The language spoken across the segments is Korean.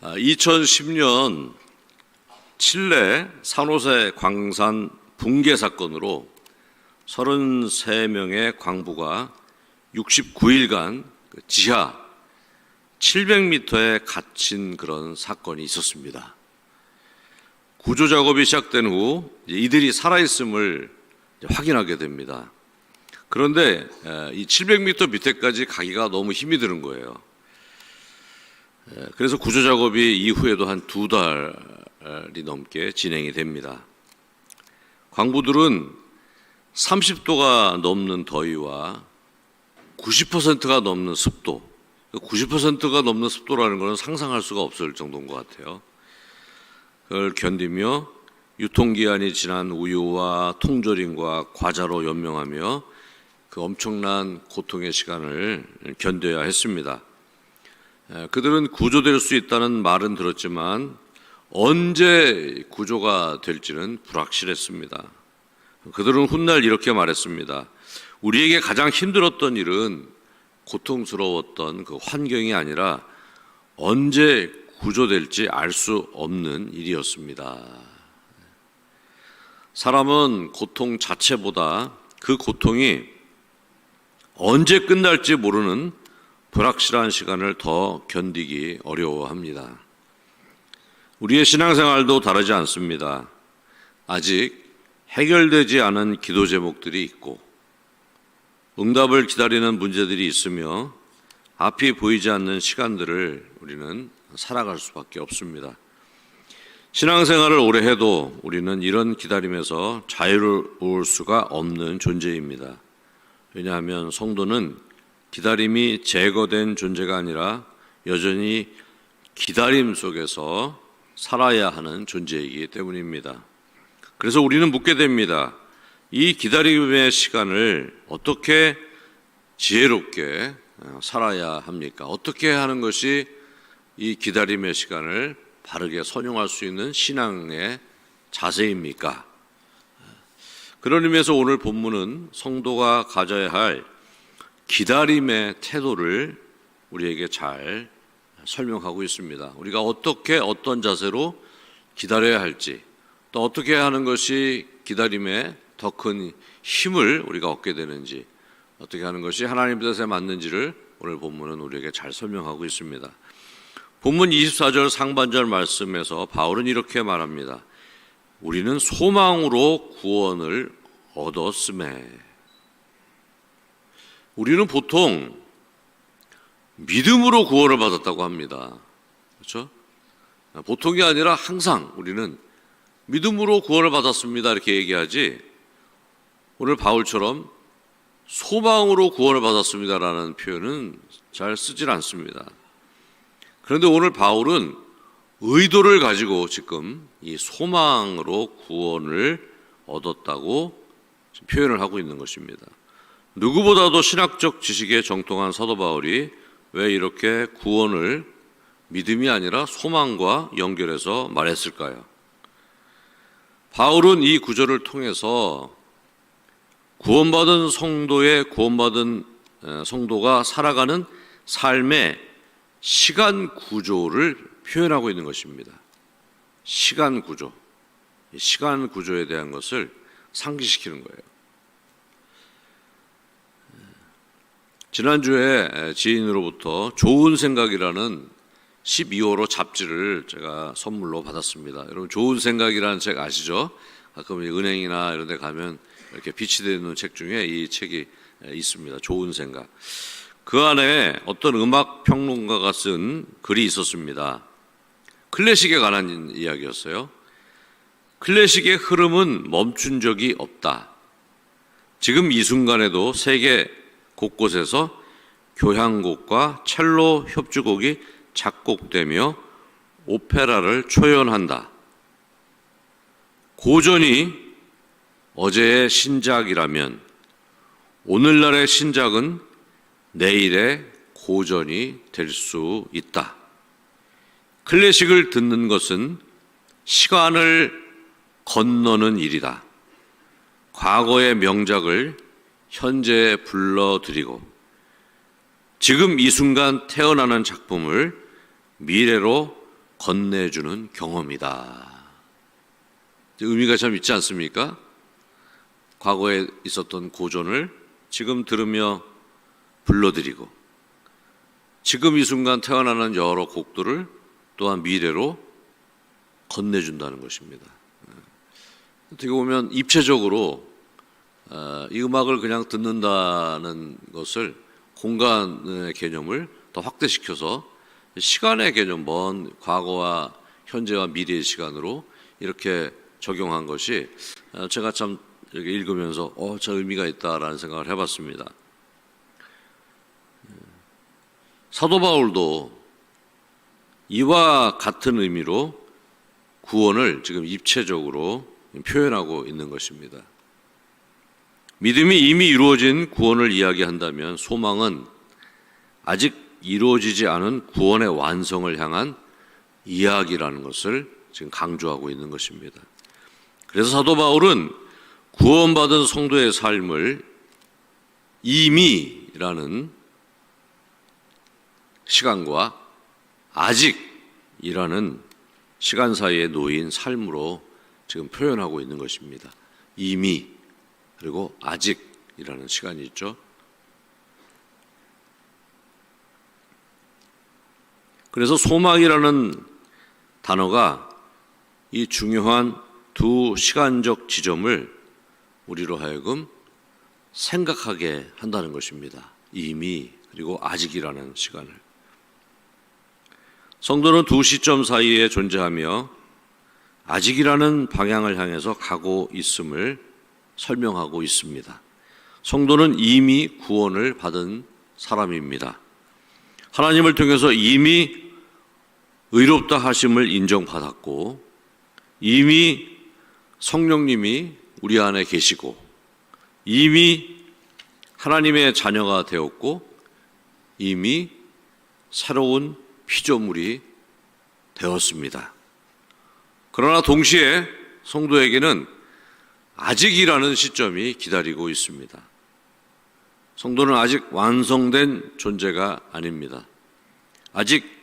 2010년 칠레 산호세 광산 붕괴 사건으로 33명의 광부가 69일간 지하 700m에 갇힌 그런 사건이 있었습니다. 구조 작업이 시작된 후 이들이 살아있음을 확인하게 됩니다. 그런데 이 700m 밑에까지 가기가 너무 힘이 드는 거예요. 그래서 구조 작업이 이후에도 한 2달이 넘게 진행이 됩니다. 광부들은 30도가 넘는 더위와 90%가 넘는 습도, 90%가 넘는 습도라는 것은 상상할 수가 없을 정도인 것 같아요. 그걸 견디며 유통기한이 지난 우유와 통조림과 과자로 연명하며 그 엄청난 고통의 시간을 견뎌야 했습니다. 그들은 구조될 수 있다는 말은 들었지만 언제 구조가 될지는 불확실했습니다. 그들은 훗날 이렇게 말했습니다. 우리에게 가장 힘들었던 일은 고통스러웠던 그 환경이 아니라 언제 구조될지 알 수 없는 일이었습니다. 사람은 고통 자체보다 그 고통이 언제 끝날지 모르는 불확실한 시간을 더 견디기 어려워합니다. 우리의 신앙생활도 다르지 않습니다. 아직 해결되지 않은 기도 제목들이 있고 응답을 기다리는 문제들이 있으며 앞이 보이지 않는 시간들을 우리는 살아갈 수밖에 없습니다. 신앙생활을 오래 해도 우리는 이런 기다림에서 자유로울 수가 없는 존재입니다. 왜냐하면 성도는 기다림이 제거된 존재가 아니라 여전히 기다림 속에서 살아야 하는 존재이기 때문입니다. 그래서 우리는 묻게 됩니다. 이 기다림의 시간을 어떻게 지혜롭게 살아야 합니까? 어떻게 하는 것이 이 기다림의 시간을 바르게 선용할 수 있는 신앙의 자세입니까? 그런 의미에서 오늘 본문은 성도가 가져야 할 기다림의 태도를 우리에게 잘 설명하고 있습니다. 우리가 어떻게 어떤 자세로 기다려야 할지, 또 어떻게 하는 것이 기다림에 더 큰 힘을 우리가 얻게 되는지, 어떻게 하는 것이 하나님 뜻에 맞는지를 오늘 본문은 우리에게 잘 설명하고 있습니다. 본문 24절 상반절 말씀에서 바울은 이렇게 말합니다. 우리는 소망으로 구원을 얻었음에. 우리는 보통 믿음으로 구원을 받았다고 합니다. 그렇죠? 보통이 아니라 항상 우리는 믿음으로 구원을 받았습니다 이렇게 얘기하지, 오늘 바울처럼 소망으로 구원을 받았습니다라는 표현은 잘 쓰질 않습니다. 그런데 오늘 바울은 의도를 가지고 지금 이 소망으로 구원을 얻었다고 표현을 하고 있는 것입니다. 누구보다도 신학적 지식에 정통한 사도 바울이 왜 이렇게 구원을 믿음이 아니라 소망과 연결해서 말했을까요? 바울은 이 구절을 통해서 구원받은 성도가 살아가는 삶의 시간 구조를 표현하고 있는 것입니다. 시간 구조. 시간 구조에 대한 것을 상기시키는 거예요. 지난주에 지인으로부터 좋은 생각이라는 12호로 잡지를 제가 선물로 받았습니다. 여러분, 좋은 생각이라는 책 아시죠? 가끔 은행이나 이런 데 가면 이렇게 비치되어 있는 책 중에 이 책이 있습니다. 좋은 생각. 그 안에 어떤 음악 평론가가 쓴 글이 있었습니다. 클래식에 관한 이야기였어요. 클래식의 흐름은 멈춘 적이 없다. 지금 이 순간에도 세계 곳곳에서 교향곡과 첼로 협주곡이 작곡되며 오페라를 초연한다. 고전이 어제의 신작이라면 오늘날의 신작은 내일의 고전이 될 수 있다. 클래식을 듣는 것은 시간을 건너는 일이다. 과거의 명작을 현재에 불러들이고 지금 이 순간 태어나는 작품을 미래로 건네주는 경험이다. 의미가 참 있지 않습니까? 과거에 있었던 고전을 지금 들으며 불러드리고, 지금 이 순간 태어나는 여러 곡들을 또한 미래로 건네준다는 것입니다. 어떻게 보면 입체적으로 이 음악을 그냥 듣는다는 것을 공간의 개념을 더 확대시켜서 시간의 개념, 먼 과거와 현재와 미래의 시간으로 이렇게 적용한 것이 제가 참 이렇게 읽으면서 저 의미가 있다라는 생각을 해봤습니다. 사도 바울도 이와 같은 의미로 구원을 지금 입체적으로 표현하고 있는 것입니다. 믿음이 이미 이루어진 구원을 이야기한다면 소망은 아직 이루어지지 않은 구원의 완성을 향한 이야기라는 것을 지금 강조하고 있는 것입니다. 그래서 사도 바울은 구원받은 성도의 삶을 이미라는 시간과 아직이라는 시간 사이에 놓인 삶으로 지금 표현하고 있는 것입니다. 이미 그리고 아직이라는 시간이 있죠. 그래서 소망이라는 단어가 이 중요한 두 시간적 지점을 우리로 하여금 생각하게 한다는 것입니다. 이미 그리고 아직이라는 시간을. 성도는 두 시점 사이에 존재하며 아직이라는 방향을 향해서 가고 있음을 설명하고 있습니다. 성도는 이미 구원을 받은 사람입니다. 하나님을 통해서 이미 의롭다 하심을 인정받았고, 이미 성령님이 우리 안에 계시고, 이미 하나님의 자녀가 되었고, 이미 새로운 피조물이 되었습니다. 그러나 동시에 성도에게는 아직이라는 시점이 기다리고 있습니다. 성도는 아직 완성된 존재가 아닙니다. 아직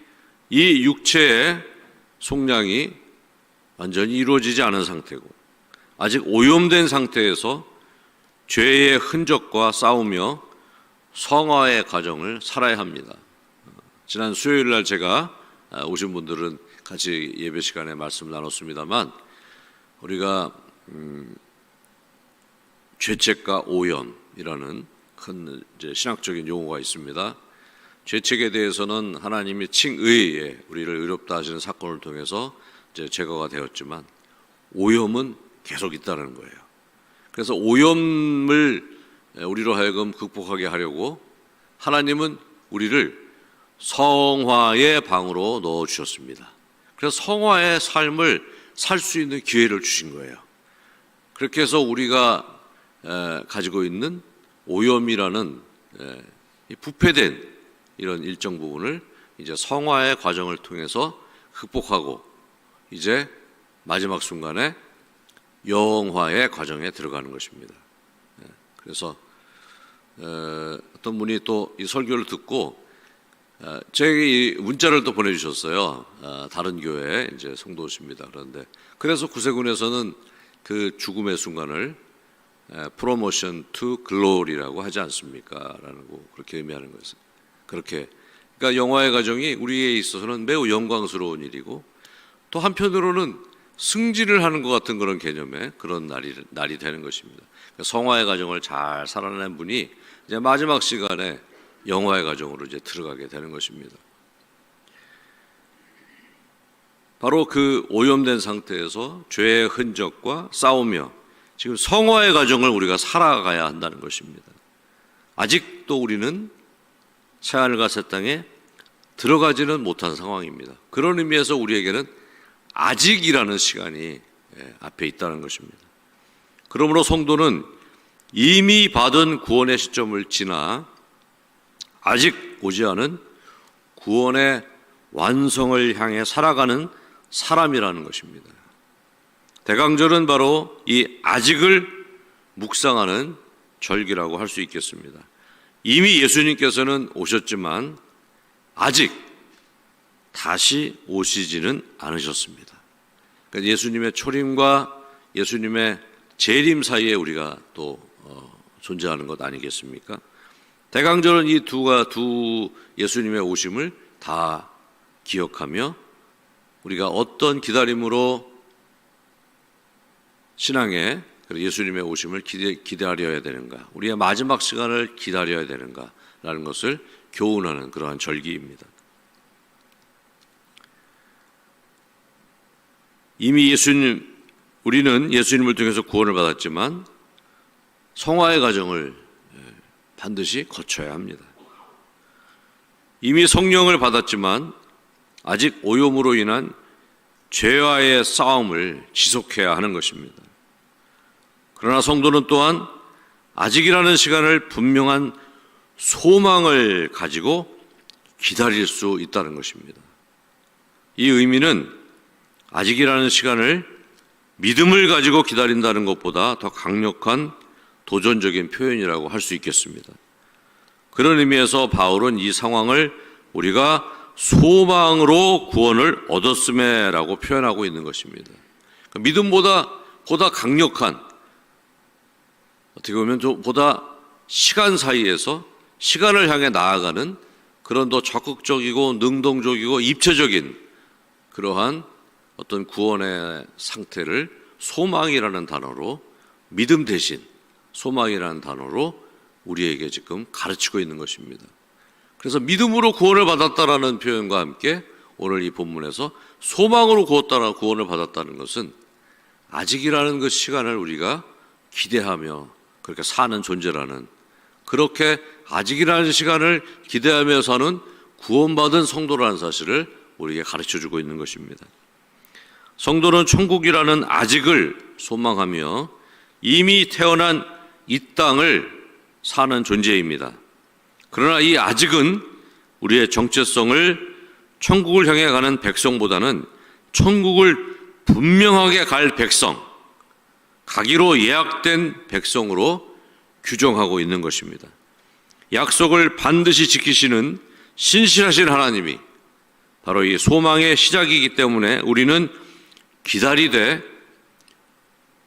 이 육체의 속량이 완전히 이루어지지 않은 상태고, 아직 오염된 상태에서 죄의 흔적과 싸우며 성화의 과정을 살아야 합니다. 지난 수요일 날 제가 오신 분들은 같이 예배 시간에 말씀 나눴습니다만, 우리가 죄책과 오염이라는 큰 이제 신학적인 용어가 있습니다. 죄책에 대해서는 하나님이 칭의에 우리를 의롭다 하시는 사건을 통해서 이제 제거가 되었지만, 오염은 계속 있다는 거예요. 그래서 오염을 우리로 하여금 극복하게 하려고 하나님은 우리를 성화의 방으로 넣어 주셨습니다. 그래서 성화의 삶을 살 수 있는 기회를 주신 거예요. 그렇게 해서 우리가 가지고 있는 오염이라는 부패된 이런 일정 부분을 이제 성화의 과정을 통해서 극복하고, 이제 마지막 순간에 영화의 과정에 들어가는 것입니다. 그래서 어떤 분이 또 이 설교를 듣고 제게 문자를 또 보내주셨어요. 다른 교회 이제 성도십니다. 그런데 그래서 구세군에서는 그 죽음의 순간을 프로모션 투 글로리라고 하지 않습니까? 라고 그렇게 의미하는 것은 그렇게. 그러니까 영화의 과정이 우리에 있어서는 매우 영광스러운 일이고, 또 한편으로는 승진을 하는 것 같은 그런 개념의 그런 날이 되는 것입니다. 그러니까 성화의 과정을 잘 살아낸 분이 이제 마지막 시간에 영화의 과정으로 이제 들어가게 되는 것입니다. 바로 그 오염된 상태에서 죄의 흔적과 싸우며 지금 성화의 과정을 우리가 살아가야 한다는 것입니다. 아직도 우리는 새하늘과 새 땅에 들어가지는 못한 상황입니다. 그런 의미에서 우리에게는 아직이라는 시간이 앞에 있다는 것입니다. 그러므로 성도는 이미 받은 구원의 시점을 지나 아직 오지 않은 구원의 완성을 향해 살아가는 사람이라는 것입니다. 대강절은 바로 이 아직을 묵상하는 절기라고 할 수 있겠습니다. 이미 예수님께서는 오셨지만 아직 다시 오시지는 않으셨습니다. 그러니까 예수님의 초림과 예수님의 재림 사이에 우리가 또 존재하는 것 아니겠습니까? 대강절은 이 두 예수님의 오심을 다 기억하며 우리가 어떤 기다림으로 신앙에 예수님의 오심을 기다려야 되는가, 우리의 마지막 시간을 기다려야 되는가라는 것을 교훈하는 그러한 절기입니다. 이미 우리는 예수님을 통해서 구원을 받았지만 성화의 과정을 반드시 거쳐야 합니다. 이미 성령을 받았지만 아직 오염으로 인한 죄와의 싸움을 지속해야 하는 것입니다. 그러나 성도는 또한 아직이라는 시간을 분명한 소망을 가지고 기다릴 수 있다는 것입니다. 이 의미는 아직이라는 시간을 믿음을 가지고 기다린다는 것보다 더 강력한 도전적인 표현이라고 할 수 있겠습니다. 그런 의미에서 바울은 이 상황을 우리가 소망으로 구원을 얻었음에라고 표현하고 있는 것입니다. 믿음보다 보다 강력한, 어떻게 보면 보다 시간 사이에서 시간을 향해 나아가는 그런 더 적극적이고 능동적이고 입체적인 그러한 어떤 구원의 상태를 소망이라는 단어로, 믿음 대신 소망이라는 단어로 우리에게 지금 가르치고 있는 것입니다. 그래서 믿음으로 구원을 받았다라는 표현과 함께 오늘 이 본문에서 소망으로 구원을 받았다는 것은 아직이라는 그 시간을 우리가 기대하며 그렇게 사는 존재라는, 그렇게 아직이라는 시간을 기대하며 사는 구원받은 성도라는 사실을 우리에게 가르쳐주고 있는 것입니다. 성도는 천국이라는 아직을 소망하며 이미 태어난 이 땅을 사는 존재입니다. 그러나 이 아직은 우리의 정체성을 천국을 향해 가는 백성보다는 천국을 분명하게 갈 백성, 가기로 예약된 백성으로 규정하고 있는 것입니다. 약속을 반드시 지키시는 신실하신 하나님이 바로 이 소망의 시작이기 때문에 우리는 기다리되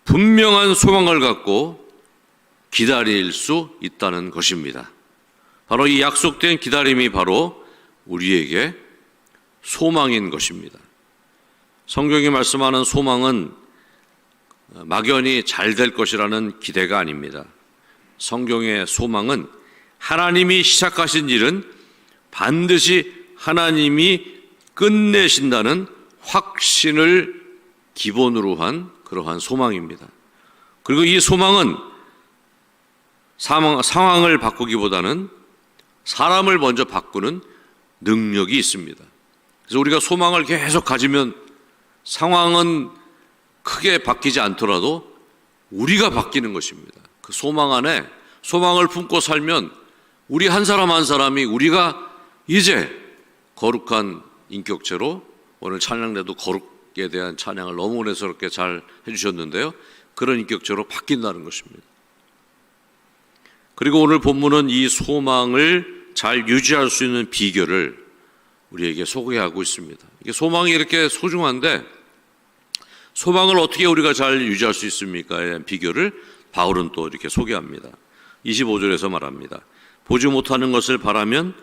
분명한 소망을 갖고 기다릴 수 있다는 것입니다. 바로 이 약속된 기다림이 바로 우리에게 소망인 것입니다. 성경이 말씀하는 소망은 막연히 잘 될 것이라는 기대가 아닙니다. 성경의 소망은 하나님이 시작하신 일은 반드시 하나님이 끝내신다는 확신을 기본으로 한 그러한 소망입니다. 그리고 이 소망은 상황을 바꾸기보다는 사람을 먼저 바꾸는 능력이 있습니다. 그래서 우리가 소망을 계속 가지면 상황은 크게 바뀌지 않더라도 우리가 바뀌는 것입니다. 그 소망 안에 소망을 품고 살면 우리 한 사람 한 사람이 우리가 이제 거룩한 인격체로, 오늘 찬양대도 거룩에 대한 찬양을 너무 은혜스럽게 잘 해주셨는데요, 그런 인격체로 바뀐다는 것입니다. 그리고 오늘 본문은 이 소망을 잘 유지할 수 있는 비결을 우리에게 소개하고 있습니다. 이게 소망이 이렇게 소중한데 소망을 어떻게 우리가 잘 유지할 수 있습니까에 대한 비결을 바울은 또 이렇게 소개합니다. 25절에서 말합니다. 보지 못하는 것을 바라면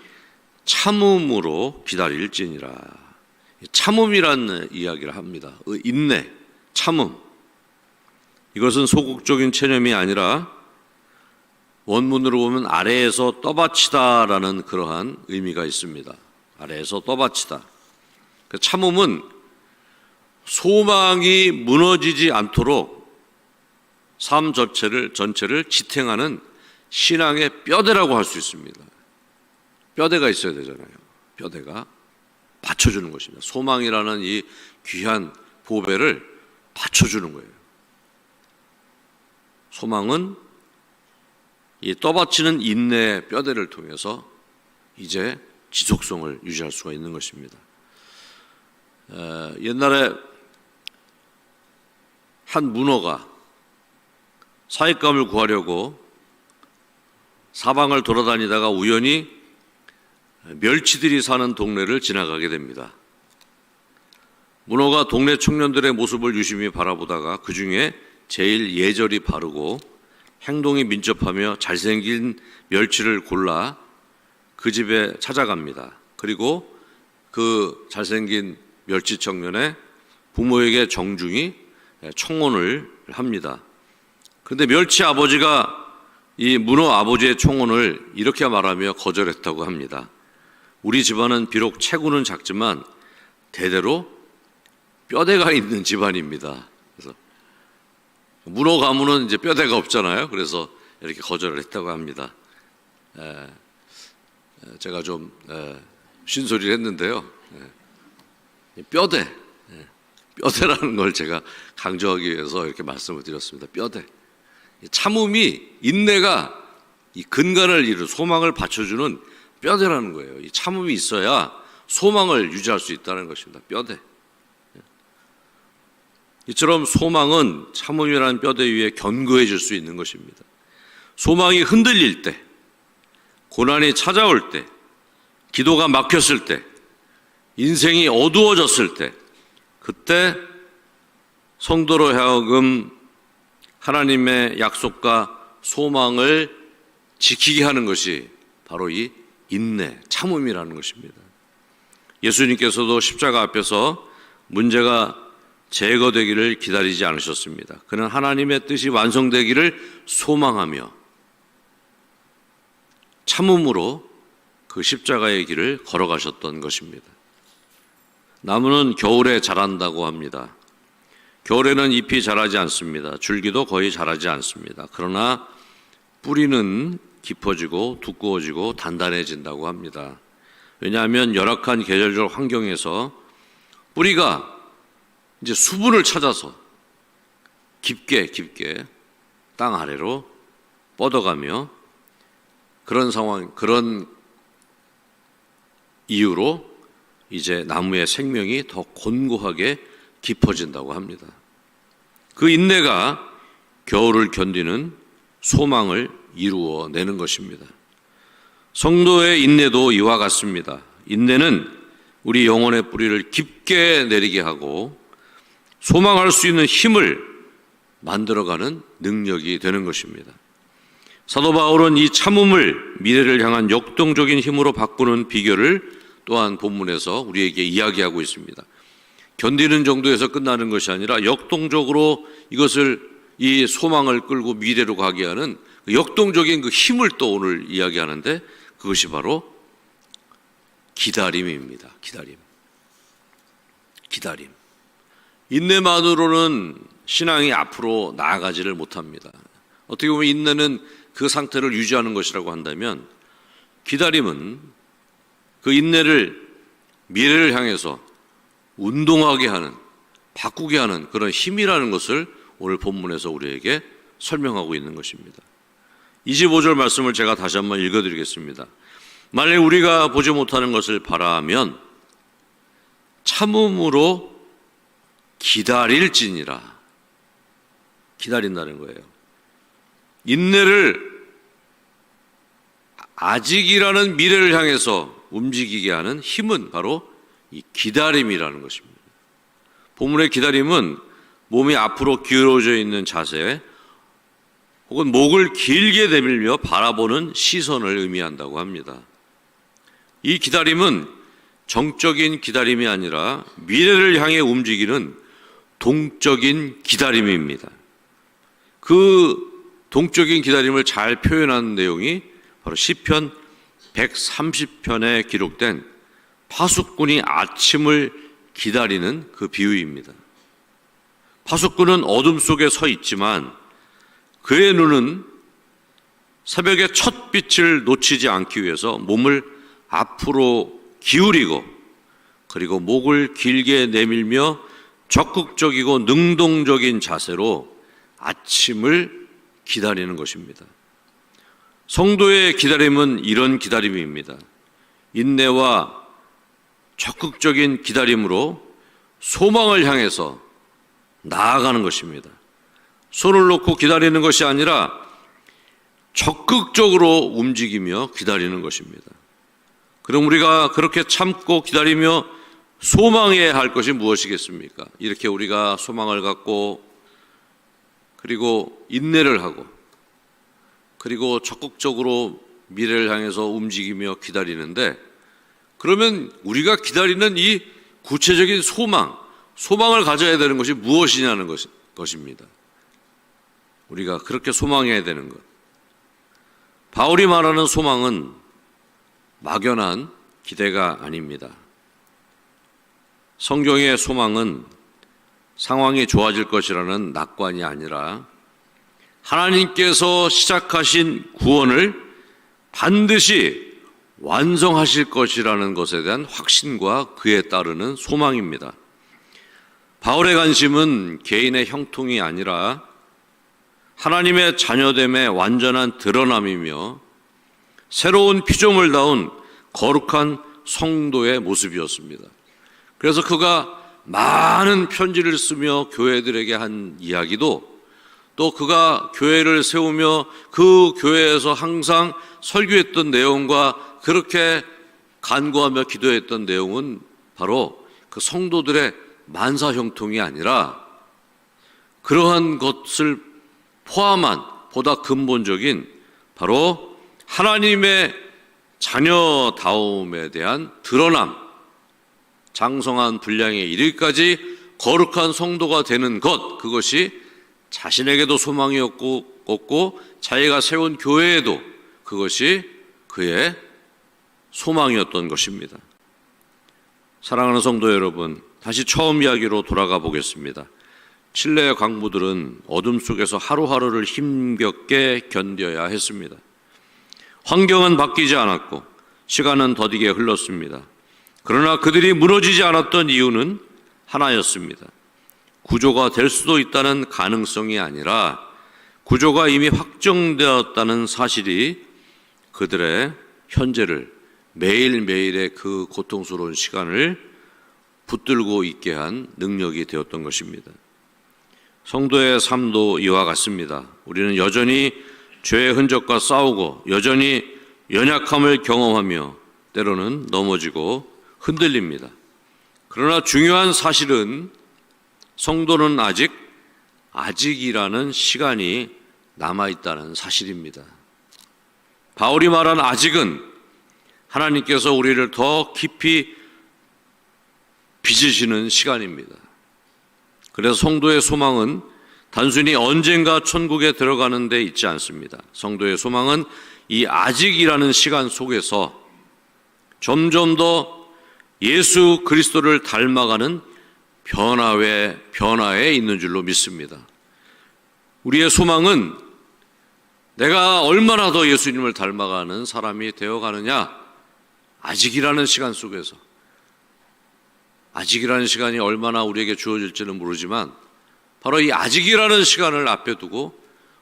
참음으로 기다릴지니라. 참음이라는 이야기를 합니다. 인내, 참음. 이것은 소극적인 체념이 아니라 원문으로 보면 아래에서 떠받치다라는 그러한 의미가 있습니다. 아래에서 떠받치다. 참음은 소망이 무너지지 않도록 삶 전체를 지탱하는 신앙의 뼈대라고 할 수 있습니다. 뼈대가 있어야 되잖아요. 뼈대가 받쳐주는 것입니다. 소망이라는 이 귀한 보배를 받쳐주는 거예요. 소망은 이 떠받치는 인내의 뼈대를 통해서 이제 지속성을 유지할 수가 있는 것입니다. 옛날에 한 문어가 사익감을 구하려고 사방을 돌아다니다가 우연히 멸치들이 사는 동네를 지나가게 됩니다. 문어가 동네 청년들의 모습을 유심히 바라보다가 그 중에 제일 예절이 바르고 행동이 민첩하며 잘생긴 멸치를 골라 그 집에 찾아갑니다. 그리고 그 잘생긴 멸치 청년의 부모에게 정중히 청혼을 합니다. 그런데 멸치 아버지가 이 문어 아버지의 청혼을 이렇게 말하며 거절했다고 합니다. 우리 집안은 비록 체구는 작지만 대대로 뼈대가 있는 집안입니다. 그래서 문어 가문은 이제 뼈대가 없잖아요. 그래서 이렇게 거절을 했다고 합니다. 제가 좀 쉰소리를 했는데요. 뼈대라는 걸 제가 강조하기 위해서 이렇게 말씀을 드렸습니다. 뼈대. 참음이, 인내가 이 근간을 이루 소망을 받쳐주는 뼈대라는 거예요. 이 참음이 있어야 소망을 유지할 수 있다는 것입니다. 뼈대. 이처럼 소망은 참음이라는 뼈대 위에 견고해질 수 있는 것입니다. 소망이 흔들릴 때, 고난이 찾아올 때, 기도가 막혔을 때, 인생이 어두워졌을 때, 그때 성도로 하여금 하나님의 약속과 소망을 지키게 하는 것이 바로 이 인내, 참음이라는 것입니다. 예수님께서도 십자가 앞에서 문제가 제거되기를 기다리지 않으셨습니다. 그는 하나님의 뜻이 완성되기를 소망하며 참음으로 그 십자가의 길을 걸어가셨던 것입니다. 나무는 겨울에 자란다고 합니다. 겨울에는 잎이 자라지 않습니다. 줄기도 거의 자라지 않습니다. 그러나 뿌리는 깊어지고 두꺼워지고 단단해진다고 합니다. 왜냐하면 열악한 계절적 환경에서 뿌리가 이제 수분을 찾아서 깊게 땅 아래로 뻗어가며 그런 상황, 그런 이유로 이제 나무의 생명이 더 곤고하게 깊어진다고 합니다. 그 인내가 겨울을 견디는 소망을 이루어내는 것입니다. 성도의 인내도 이와 같습니다. 인내는 우리 영혼의 뿌리를 깊게 내리게 하고 소망할 수 있는 힘을 만들어가는 능력이 되는 것입니다. 사도 바울은 이 참음을 미래를 향한 역동적인 힘으로 바꾸는 비결을 또한 본문에서 우리에게 이야기하고 있습니다. 견디는 정도에서 끝나는 것이 아니라 역동적으로 이 소망을 끌고 미래로 가게 하는 역동적인 그 힘을 또 오늘 이야기하는데 그것이 바로 기다림입니다. 기다림. 인내만으로는 신앙이 앞으로 나아가지를 못합니다. 어떻게 보면 인내는 그 상태를 유지하는 것이라고 한다면 기다림은 그 인내를 미래를 향해서 운동하게 하는, 바꾸게 하는 그런 힘이라는 것을 오늘 본문에서 우리에게 설명하고 있는 것입니다. 25절 말씀을 제가 다시 한번 읽어드리겠습니다. 만일 우리가 보지 못하는 것을 바라면 참음으로 기다릴지니라. 기다린다는 거예요. 인내를 아직이라는 미래를 향해서 움직이게 하는 힘은 바로 이 기다림이라는 것입니다. 본문의 기다림은 몸이 앞으로 기울어져 있는 자세 혹은 목을 길게 내밀며 바라보는 시선을 의미한다고 합니다. 이 기다림은 정적인 기다림이 아니라 미래를 향해 움직이는 동적인 기다림입니다. 그 동적인 기다림을 잘 표현하는 내용이 바로 시편 130편에 기록된 파수꾼이 아침을 기다리는 그 비유입니다. 파수꾼은 어둠 속에 서 있지만 그의 눈은 새벽의 첫 빛을 놓치지 않기 위해서 몸을 앞으로 기울이고 그리고 목을 길게 내밀며 적극적이고 능동적인 자세로 아침을 기다리는 것입니다. 성도의 기다림은 이런 기다림입니다. 인내와 적극적인 기다림으로 소망을 향해서 나아가는 것입니다. 손을 놓고 기다리는 것이 아니라 적극적으로 움직이며 기다리는 것입니다. 그럼 우리가 그렇게 참고 기다리며 소망해야 할 것이 무엇이겠습니까? 이렇게 우리가 소망을 갖고 그리고 인내를 하고 그리고 적극적으로 미래를 향해서 움직이며 기다리는데, 그러면 우리가 기다리는 이 구체적인 소망을 가져야 되는 것이 무엇이냐는 것입니다. 우리가 그렇게 소망해야 되는 것. 바울이 말하는 소망은 막연한 기대가 아닙니다. 성경의 소망은 상황이 좋아질 것이라는 낙관이 아니라 하나님께서 시작하신 구원을 반드시 완성하실 것이라는 것에 대한 확신과 그에 따르는 소망입니다. 바울의 관심은 개인의 형통이 아니라 하나님의 자녀됨의 완전한 드러남이며 새로운 피조물 다운 거룩한 성도의 모습이었습니다. 그래서 그가 많은 편지를 쓰며 교회들에게 한 이야기도, 또 그가 교회를 세우며 그 교회에서 항상 설교했던 내용과 그렇게 간구하며 기도했던 내용은 바로 그 성도들의 만사 형통이 아니라 그러한 것을 포함한 보다 근본적인 바로 하나님의 자녀다움에 대한 드러남, 장성한 분량에 이르기까지 거룩한 성도가 되는 것, 그것이 자신에게도 소망이었고 자기가 세운 교회에도 그것이 그의 소망이었던 것입니다. 사랑하는 성도 여러분, 다시 처음 이야기로 돌아가 보겠습니다. 칠레의 광부들은 어둠 속에서 하루하루를 힘겹게 견뎌야 했습니다. 환경은 바뀌지 않았고 시간은 더디게 흘렀습니다. 그러나 그들이 무너지지 않았던 이유는 하나였습니다. 구조가 될 수도 있다는 가능성이 아니라 구조가 이미 확정되었다는 사실이 그들의 현재를, 매일매일의 그 고통스러운 시간을 붙들고 있게 한 능력이 되었던 것입니다. 성도의 삶도 이와 같습니다. 우리는 여전히 죄의 흔적과 싸우고 여전히 연약함을 경험하며 때로는 넘어지고 흔들립니다. 그러나 중요한 사실은 성도는 아직이라는 시간이 남아있다는 사실입니다. 바울이 말한 아직은 하나님께서 우리를 더 깊이 빚으시는 시간입니다. 그래서 성도의 소망은 단순히 언젠가 천국에 들어가는 데 있지 않습니다. 성도의 소망은 이 아직이라는 시간 속에서 점점 더 예수 그리스도를 닮아가는 변화에 있는 줄로 믿습니다. 우리의 소망은 내가 얼마나 더 예수님을 닮아가는 사람이 되어가느냐, 아직이라는 시간 속에서, 아직이라는 시간이 얼마나 우리에게 주어질지는 모르지만 바로 이 아직이라는 시간을 앞에 두고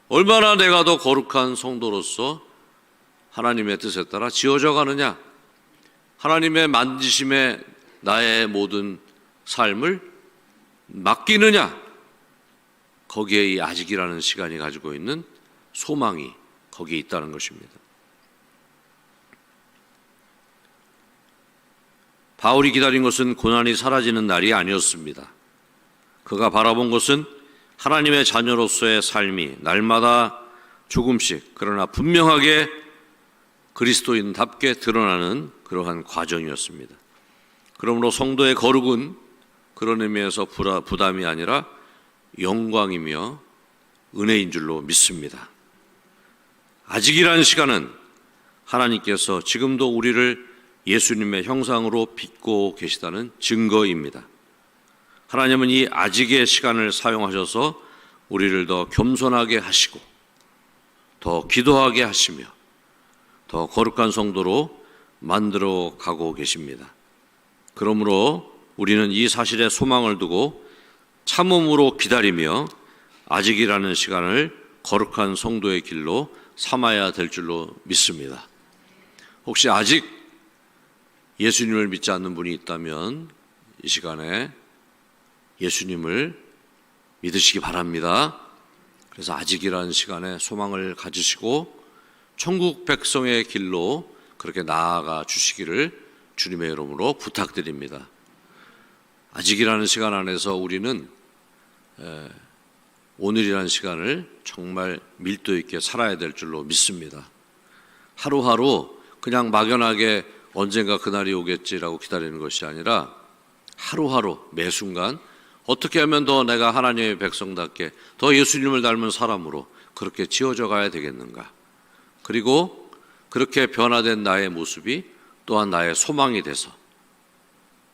얼마나 내가 더 거룩한 성도로서 하나님의 뜻에 따라 지어져 가느냐, 하나님의 만지심에 나의 모든 삶을 맡기느냐, 거기에 이 아직이라는 시간이 가지고 있는 소망이 거기에 있다는 것입니다. 바울이 기다린 것은 고난이 사라지는 날이 아니었습니다. 그가 바라본 것은 하나님의 자녀로서의 삶이 날마다 조금씩, 그러나 분명하게 그리스도인답게 드러나는 그러한 과정이었습니다. 그러므로 성도의 거룩은 그런 의미에서 부담이 아니라 영광이며 은혜인 줄로 믿습니다. 아직이라는 시간은 하나님께서 지금도 우리를 예수님의 형상으로 빚고 계시다는 증거입니다. 하나님은 이 아직의 시간을 사용하셔서 우리를 더 겸손하게 하시고 더 기도하게 하시며 더 거룩한 성도로 만들어 가고 계십니다. 그러므로 우리는 이 사실에 소망을 두고 참음으로 기다리며 아직이라는 시간을 거룩한 성도의 길로 삼아야 될 줄로 믿습니다. 혹시 아직 예수님을 믿지 않는 분이 있다면 이 시간에 예수님을 믿으시기 바랍니다. 그래서 아직이라는 시간에 소망을 가지시고 천국 백성의 길로 그렇게 나아가 주시기를 주님의 이름으로 부탁드립니다. 아직이라는 시간 안에서 우리는 오늘이라는 시간을 정말 밀도 있게 살아야 될 줄로 믿습니다. 하루하루 그냥 막연하게 언젠가 그날이 오겠지라고 기다리는 것이 아니라 하루하루 매 순간 어떻게 하면 더 내가 하나님의 백성답게 더 예수님을 닮은 사람으로 그렇게 지어져 가야 되겠는가. 그리고 그렇게 변화된 나의 모습이 또한 나의 소망이 돼서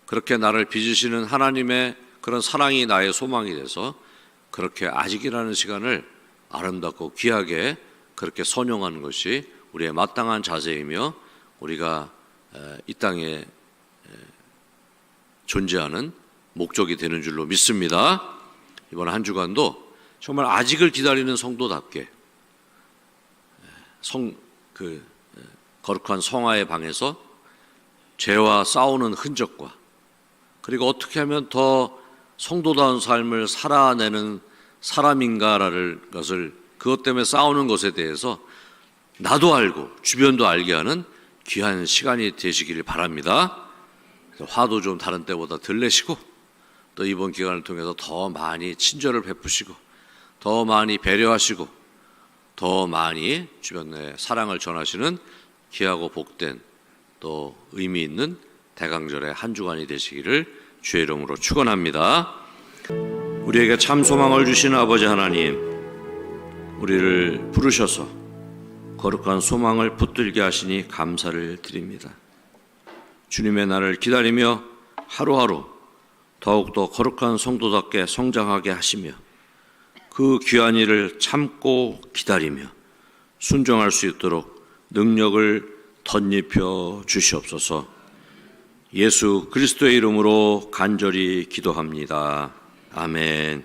그렇게 나를 빚으시는 하나님의 그런 사랑이 나의 소망이 돼서 그렇게 아직이라는 시간을 아름답고 귀하게 그렇게 선용하는 것이 우리의 마땅한 자세이며 우리가 이 땅에 존재하는 목적이 되는 줄로 믿습니다. 이번 한 주간도 정말 아직을 기다리는 성도답게 거룩한 성화의 방에서 죄와 싸우는 흔적과 그리고 어떻게 하면 더 성도다운 삶을 살아내는 사람인가라는 것을 그것 때문에 싸우는 것에 대해서 나도 알고 주변도 알게 하는 귀한 시간이 되시기를 바랍니다. 화도 좀 다른 때보다 덜 내시고 또 이번 기간을 통해서 더 많이 친절을 베푸시고 더 많이 배려하시고 더 많이 주변에 사랑을 전하시는 귀하고 복된 또 의미 있는 대강절의 한 주간이 되시기를 주의 이름으로 축원합니다. 우리에게 참 소망을 주신 아버지 하나님, 우리를 부르셔서 거룩한 소망을 붙들게 하시니 감사를 드립니다. 주님의 날을 기다리며 하루하루 더욱더 거룩한 성도답게 성장하게 하시며 그 귀한 일을 참고 기다리며 순종할 수 있도록 능력을 덧입혀 주시옵소서. 예수 그리스도의 이름으로 간절히 기도합니다. 아멘.